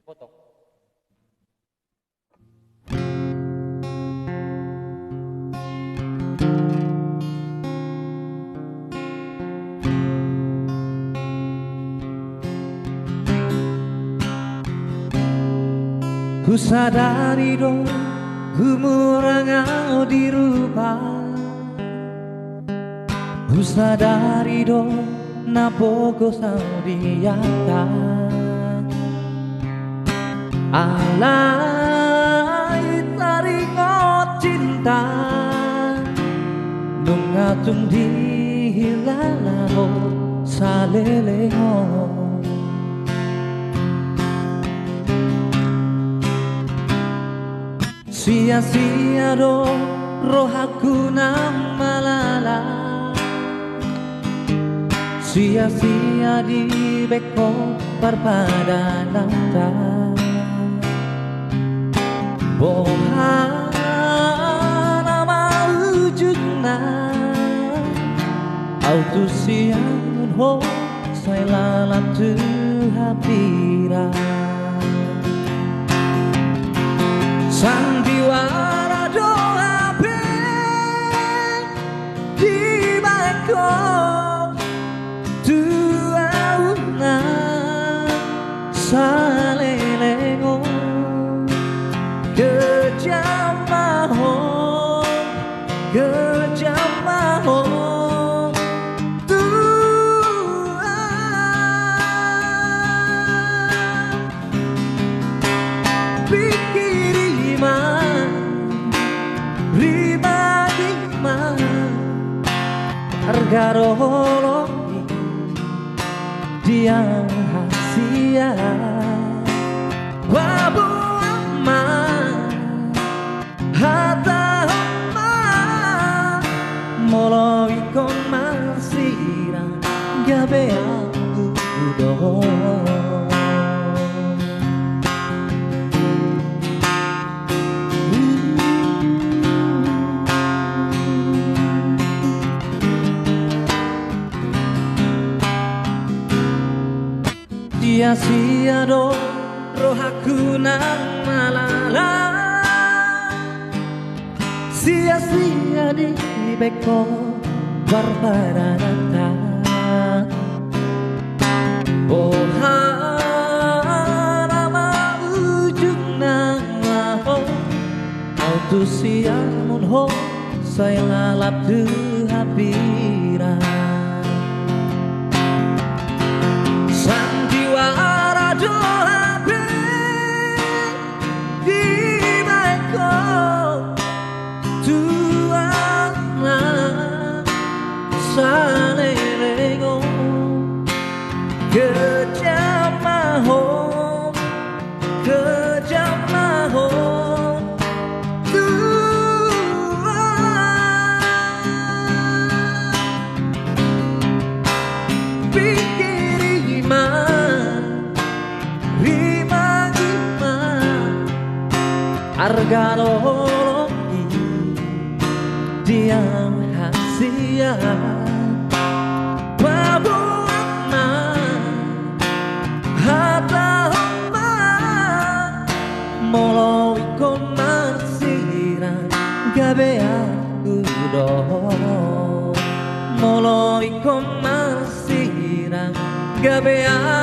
Dipotong. Ku sadari dong umur engkau dirubah. Ku sadari dong napogo sa diata. Alay taringot cinta nung atong dihilalaho sa leleho. Sia-sia do roh aku nang malala. Sia-sia di beko perpadananta. Bohana maujudna autu siang ho say lalat tu hapira. Sandiwara doa be di bako tuauna salelengo kejamahon Garologi dia hasia wabu amma hata amma moloi con masira gabe aku do. Sia-sia do roh aku nang malala. Sia-sia di beko barbaranata. Bohana maujud nang laho autu siang mun ho saya lalap tu hapira. Salelego kejamahon tua pikir iman rima arganologi diam hasia moloi con masira gabe aku do. Moloi con masira gabe aku